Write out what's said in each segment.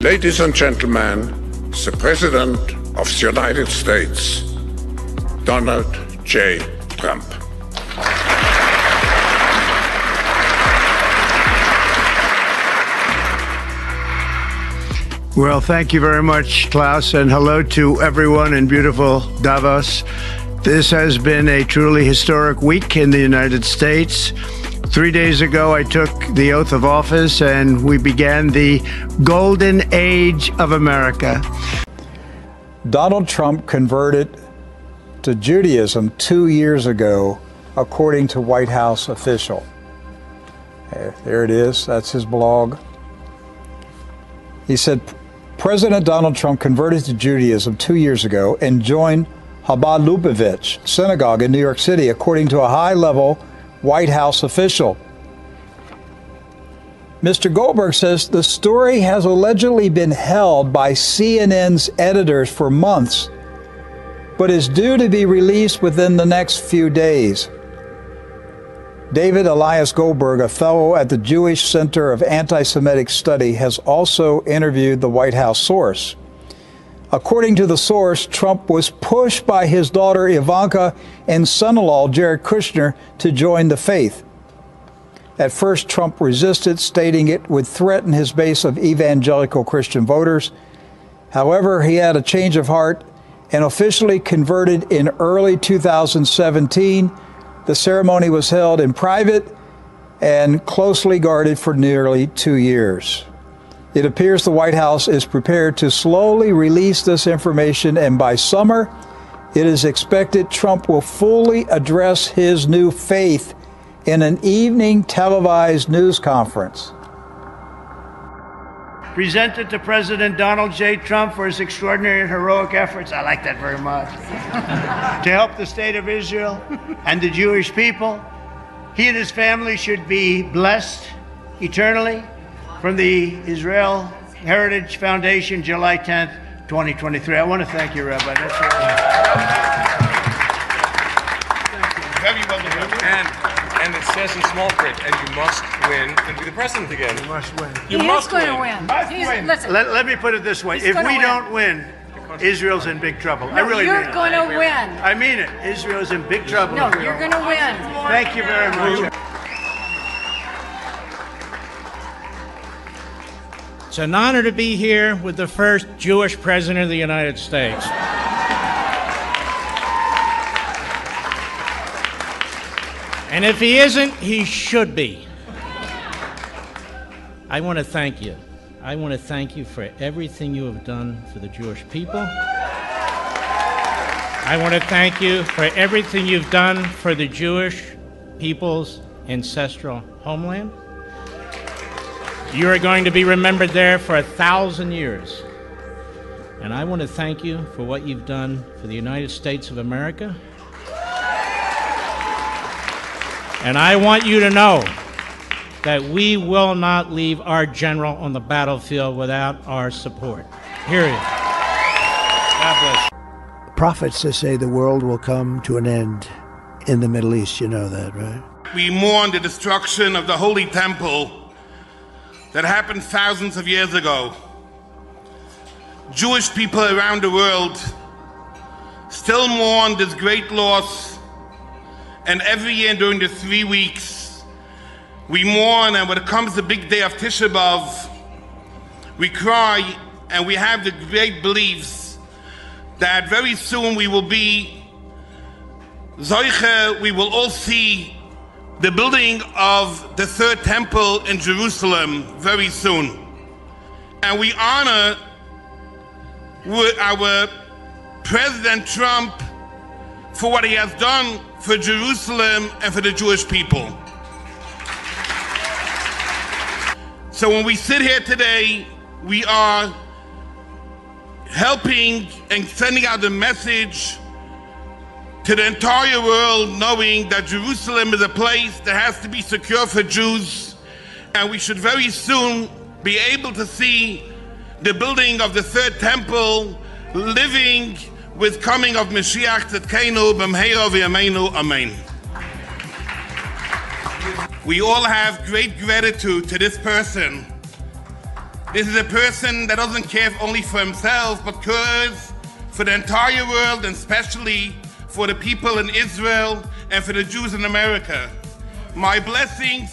Ladies and gentlemen, the President of the United States, Donald J. Trump. Well, thank you very much, Klaus, and hello to everyone in beautiful Davos. This has been a truly historic week in the United States. 3 days ago, I took the oath of office and we began the golden age of America. Donald Trump converted to Judaism 2 years ago, according to White House official. There it is. That's his blog. He said, President Donald Trump converted to Judaism 2 years ago and joined Chabad Lubavitch Synagogue in New York City, according to a high-level White House official. Mr. Goldberg says the story has allegedly been held by CNN's editors for months, but is due to be released within the next few days. David Elias Goldberg, a fellow at the Jewish Center of Anti-Semitic Study, has also interviewed the White House source. According to the source, Trump was pushed by his daughter Ivanka and son-in-law Jared Kushner to join the faith. At first, Trump resisted, stating it would threaten his base of evangelical Christian voters. However, he had a change of heart and officially converted in early 2017. The ceremony was held in private and closely guarded for nearly 2 years. It appears the White House is prepared to slowly release this information, and by summer, it is expected Trump will fully address his new faith in an evening televised news conference. Presented to President Donald J. Trump for his extraordinary and heroic efforts, I like that very much, to help the state of Israel and the Jewish people. He and his family should be blessed eternally. From the Israel Heritage Foundation, July 10th, 2023. I want to thank you, Rabbi. That's Very well done. And it says in small print, and you must win and be the president again. You must win. You must win. Listen, let me put it this way. If we don't win, Israel's in big trouble. I really mean it. You're going to win. I mean it. Israel's in big trouble. No, you're going to win. Thank you very much. It's an honor to be here with the first Jewish president of the United States. And if he isn't, he should be. I want to thank you. I want to thank you for everything you have done for the Jewish people. I want to thank you for everything you've done for the Jewish people's ancestral homeland. You are going to be remembered there for 1,000 years. And I want to thank you for what you've done for the United States of America. And I want you to know that we will not leave our general on the battlefield without our support. Period. God bless. Prophets that say the world will come to an end in the Middle East. You know that, right? We mourn the destruction of the Holy Temple that happened thousands of years ago. Jewish people around the world still mourn this great loss, and every year during the 3 weeks we mourn, and when it comes the big day of Tisha B'Av, we cry, and we have the great beliefs that very soon we will be Zoiche, we will all see the building of the third temple in Jerusalem very soon. And we honor our President Trump for what he has done for Jerusalem and for the Jewish people. So when we sit here today, we are helping and sending out the message to the entire world, knowing that Jerusalem is a place that has to be secure for Jews, and we should very soon be able to see the building of the third temple living with coming of Mashiach Tzidkenu b'mheira v'yameinu, amen. We all have great gratitude to this person This is a person that doesn't care only for himself, but cares for the entire world, and especially for the people in Israel and for the Jews in America. My blessings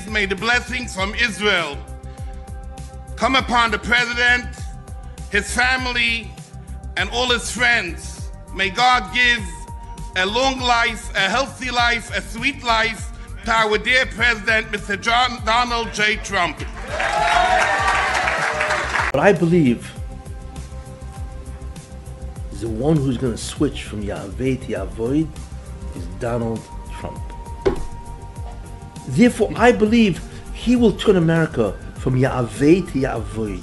may the blessings from Israel come upon the President, his family, and all his friends. May God give a long life, a healthy life, a sweet life to our dear President, Mr. Donald J. Trump. But I believe the one who's going to switch from Yahweh to Yavoid is Donald Trump. Therefore, I believe he will turn America from Yahweh to Yavoid,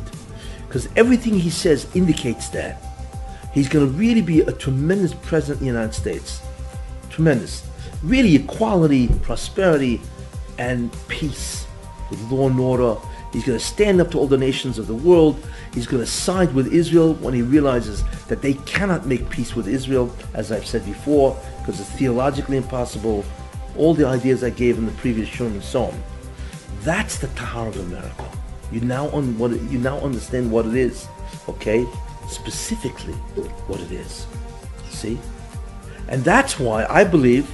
because everything he says indicates that. He's going to really be a tremendous president in the United States. Tremendous. Really equality, prosperity, and peace with law and order. He's going to stand up to all the nations of the world. He's going to side with Israel when he realizes that they cannot make peace with Israel, as I've said before, because it's theologically impossible. All the ideas I gave in the previous Shurim and so on. That's the Tahar of America. You now understand what it is, okay? Specifically what it is. See? And that's why I believe,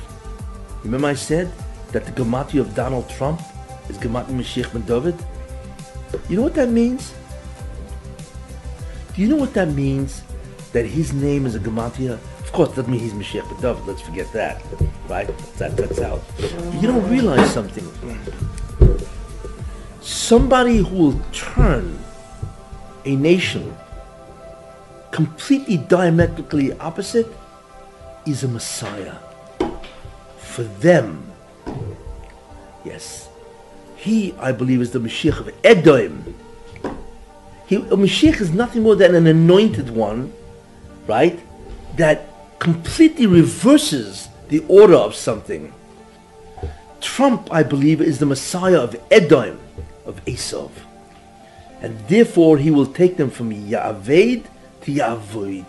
remember I said that the Gematria of Donald Trump is Gematria Mashiach ben David? You know what that means? Do you know what that means? That his name is a Gematria? Of course, it doesn't mean he's Mashiach ben David. Let's forget that, right? That's out. You don't realize something. Somebody who will turn a nation completely diametrically opposite is a Messiah. For them, yes. He, I believe, is the Mashiach of Edom. A Mashiach is nothing more than an anointed one, right? That completely reverses the order of something. Trump, I believe, is the Messiah of Edom, of Esav. And therefore, he will take them from Ya'aved to Ya'avoid.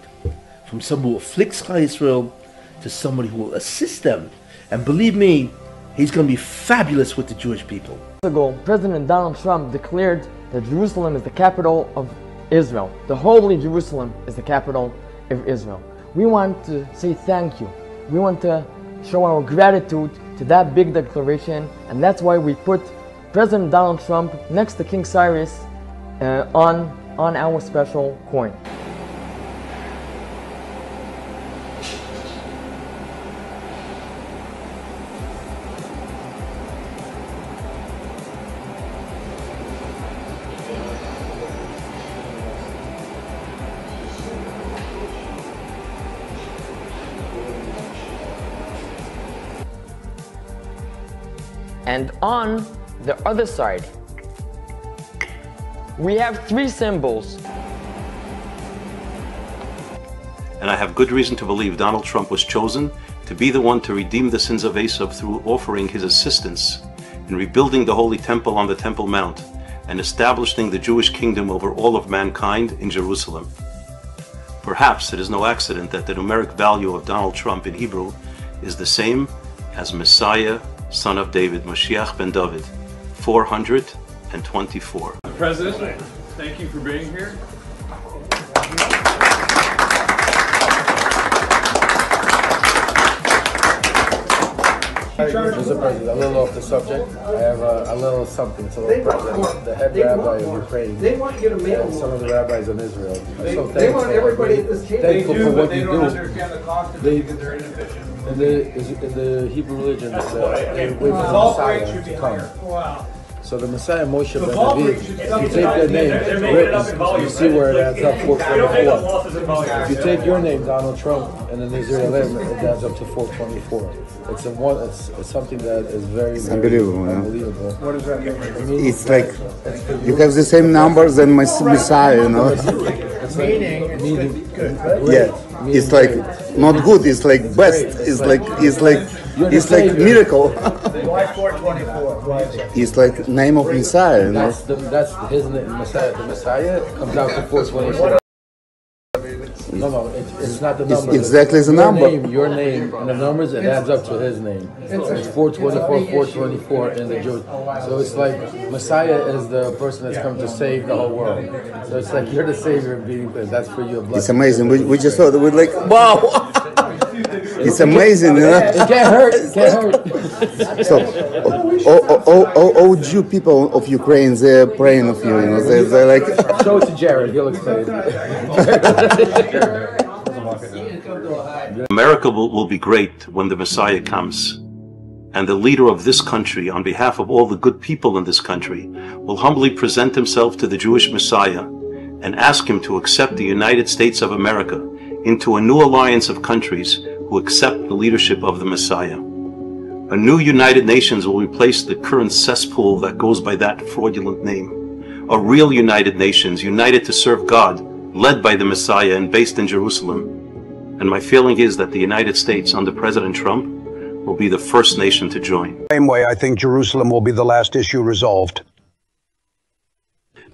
From someone who afflicts Klal Israel to somebody who will assist them. And believe me, he's going to be fabulous with the Jewish people. Ago, President Donald Trump declared that Jerusalem is the capital of Israel. The holy Jerusalem is the capital of Israel. We want to say thank you. We want to show our gratitude to that big declaration, and that's why we put President Donald Trump next to King Cyrus on our special coin. And on the other side, we have three symbols. And I have good reason to believe Donald Trump was chosen to be the one to redeem the sins of Esav through offering his assistance in rebuilding the Holy Temple on the Temple Mount and establishing the Jewish kingdom over all of mankind in Jerusalem. Perhaps it is no accident that the numeric value of Donald Trump in Hebrew is the same as Messiah, son of David, Mashiach ben David, 424. President, thank you for being here. Mr. President, a little off the subject. I have a little something to the President. The head rabbi of Ukraine and some of the rabbis in Israel are so thankful for what you do. In the Hebrew religion, they wait for the Messiah to come. So the Messiah, Moshe ben David, if you take their name, written, you see where it adds up 424. If you take your name, Donald Trump, and then Israel, it adds up to 424. It's something that is very unbelievable. What does that mean? It's like you have the same numbers as Messiah, you know. Meaning, yeah. It's like not good. It's like best. It's like miracle. Why 424? It's like name of Messiah. You know? That's his name, Messiah. The Messiah comes out to 424. No, it's not the number. It's exactly the number. Your name, and the numbers, it adds up to his name. It's 424, 424 in the Jewish. So it's like Messiah is the person that's come to save the whole world. So it's like you're the savior being there. That's for you a blessing. It's amazing. We just thought we're like, wow. It's amazing, you know? It can't hurt. It can't hurt. So, all Jew people of Ukraine, they're praying of you, you know? They're like... Show it to Jared, he'll explain. America will be great when the Messiah comes. And the leader of this country, on behalf of all the good people in this country, will humbly present himself to the Jewish Messiah and ask him to accept the United States of America into a new alliance of countries who accept the leadership of the Messiah. A new United Nations will replace the current cesspool that goes by that fraudulent name. A real United Nations, united to serve God, led by the Messiah and based in Jerusalem. And my feeling is that the United States under President Trump will be the first nation to join. Same way, I think Jerusalem will be the last issue resolved.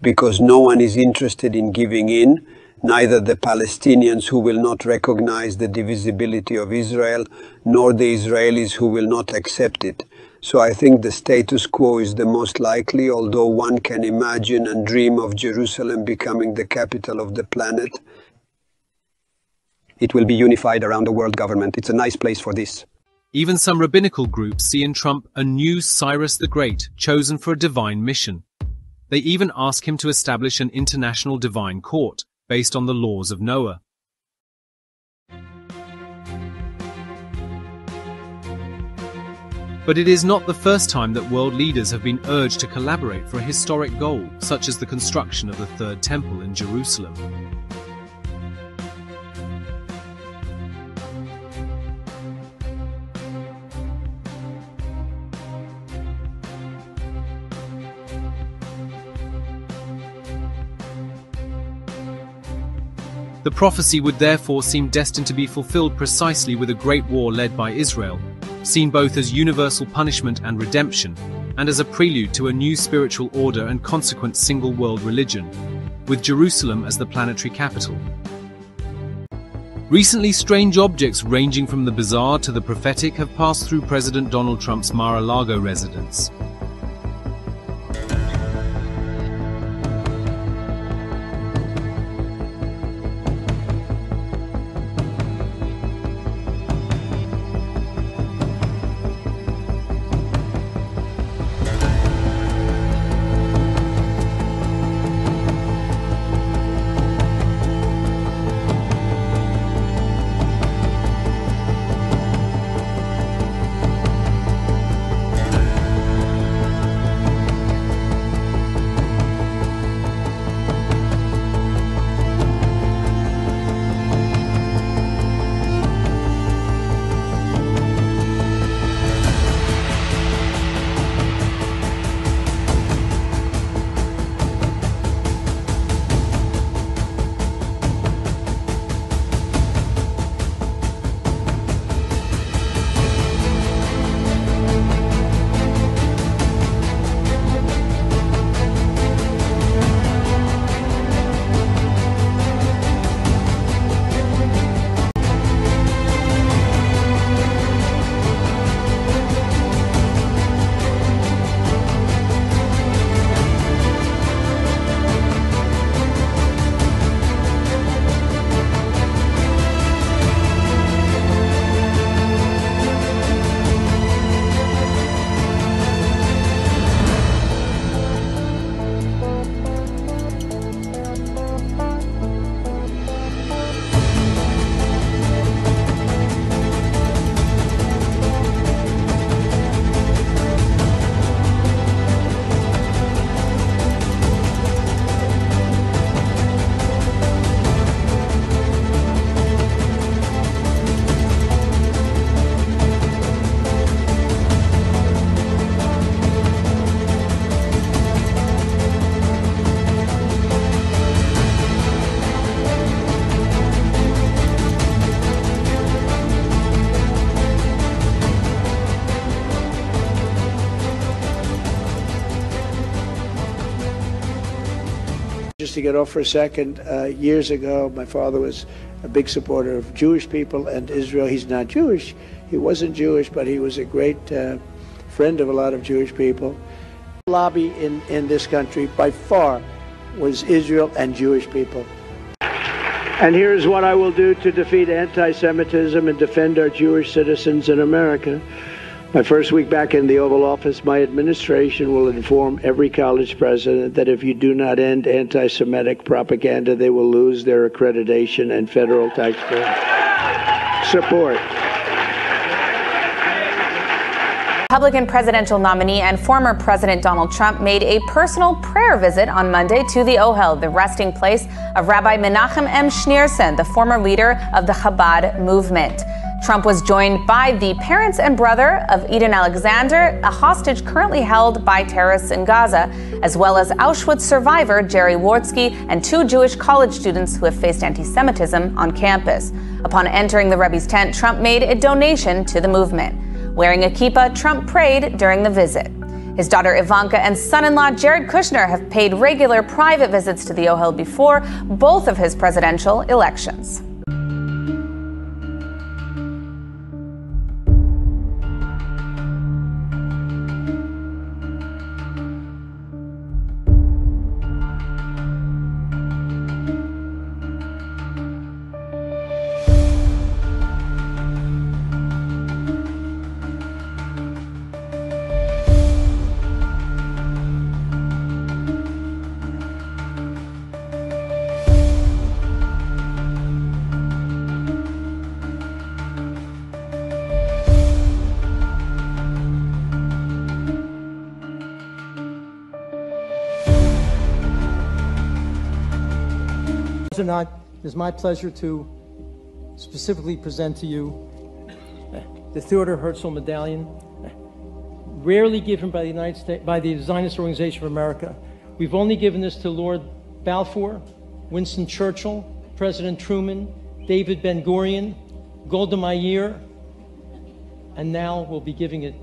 Because no one is interested in giving in, neither the Palestinians who will not recognize the divisibility of Israel, nor the Israelis who will not accept it. So I think the status quo is the most likely, although one can imagine and dream of Jerusalem becoming the capital of the planet. It will be unified around a world government. It's a nice place for this. Even some rabbinical groups see in Trump a new Cyrus the Great, chosen for a divine mission. They even ask him to establish an international divine court, based on the laws of Noah. But it is not the first time that world leaders have been urged to collaborate for a historic goal, such as the construction of the Third Temple in Jerusalem. The prophecy would therefore seem destined to be fulfilled precisely with a great war led by Israel, seen both as universal punishment and redemption, and as a prelude to a new spiritual order and consequent single world religion, with Jerusalem as the planetary capital. Recently, strange objects ranging from the bizarre to the prophetic have passed through President Donald Trump's Mar-a-Lago residence. just to get off for a second, years ago, my father was a big supporter of Jewish people and Israel. He's not Jewish. He wasn't Jewish, but he was a great friend of a lot of Jewish people. The lobby in this country, by far, was Israel and Jewish people. And here's what I will do to defeat anti-Semitism and defend our Jewish citizens in America. My first week back in the Oval Office, my administration will inform every college president that if you do not end anti-Semitic propaganda, they will lose their accreditation and federal taxpayer support. Republican presidential nominee and former President Donald Trump made a personal prayer visit on Monday to the Ohel, the resting place of Rabbi Menachem M. Schneerson, the former leader of the Chabad movement. Trump was joined by the parents and brother of Eden Alexander, a hostage currently held by terrorists in Gaza, as well as Auschwitz survivor Jerry Wartsky and 2 Jewish college students who have faced anti-Semitism on campus. Upon entering the Rebbe's tent, Trump made a donation to the movement. Wearing a kippah, Trump prayed during the visit. His daughter Ivanka and son-in-law Jared Kushner have paid regular private visits to the Ohel before both of his presidential elections. It is my pleasure to specifically present to you the Theodor Herzl Medallion, rarely given by the United States, by the Zionist Organization of America. We've only given this to Lord Balfour, Winston Churchill, President Truman, David Ben-Gurion, Golda Meir, and now we'll be giving it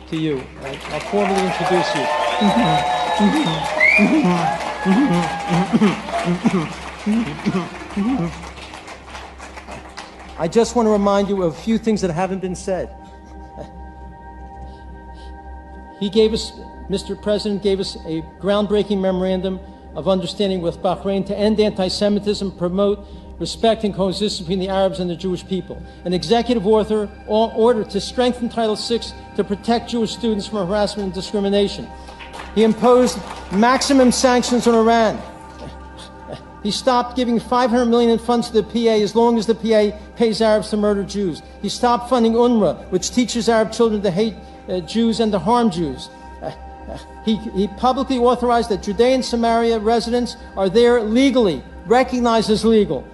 to you. I'll formally introduce you. I just want to remind you of a few things that haven't been said. Mr. President gave us a groundbreaking memorandum of understanding with Bahrain to end anti-Semitism, promote respect and coexistence between the Arabs and the Jewish people. An executive order to strengthen Title VI to protect Jewish students from harassment and discrimination. He imposed maximum sanctions on Iran. He stopped giving $500 million in funds to the PA as long as the PA pays Arabs to murder Jews. He stopped funding UNRWA, which teaches Arab children to hate Jews and to harm Jews. He publicly authorized that Judea and Samaria residents are there legally, recognized as legal.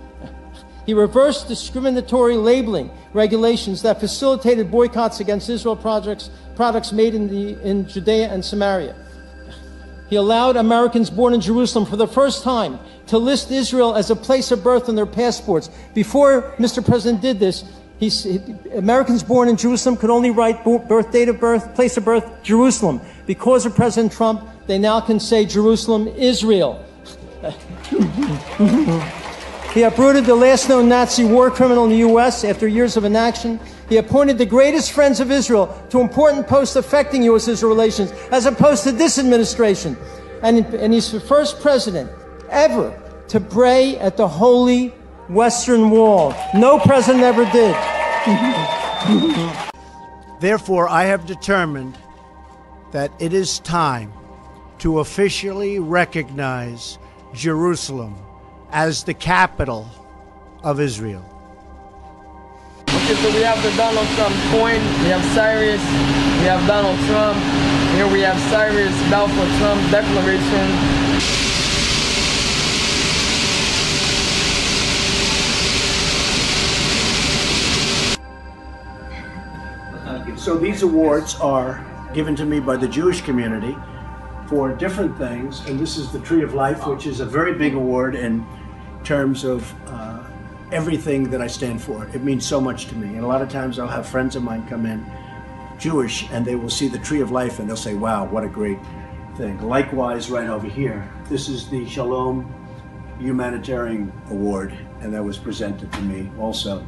He reversed discriminatory labeling regulations that facilitated boycotts against Israel products made in Judea and Samaria. He allowed Americans born in Jerusalem for the first time to list Israel as a place of birth on their passports. Before Mr. President did this, Americans born in Jerusalem could only write birth, date of birth, place of birth, Jerusalem. Because of President Trump, they now can say Jerusalem, Israel. He uprooted the last known Nazi war criminal in the U.S. after years of inaction. He appointed the greatest friends of Israel to important posts affecting U.S.-Israel relations, as opposed to this administration. And he's the first president ever to pray at the Holy Western Wall. No president ever did. Therefore, I have determined that it is time to officially recognize Jerusalem as the capital of Israel. Okay, so we have the Donald Trump coin, we have Cyrus, we have Donald Trump, here we have Cyrus Balfour Trump Declaration. So these awards are given to me by the Jewish community for different things, and this is the Tree of Life, which is a very big award in terms of everything that I stand for. It means so much to me, and a lot of times I'll have friends of mine come in, Jewish, and they will see the Tree of Life and they'll say, wow, what a great thing. Likewise, right over here, this is the Shalom Humanitarian Award, and that was presented to me also.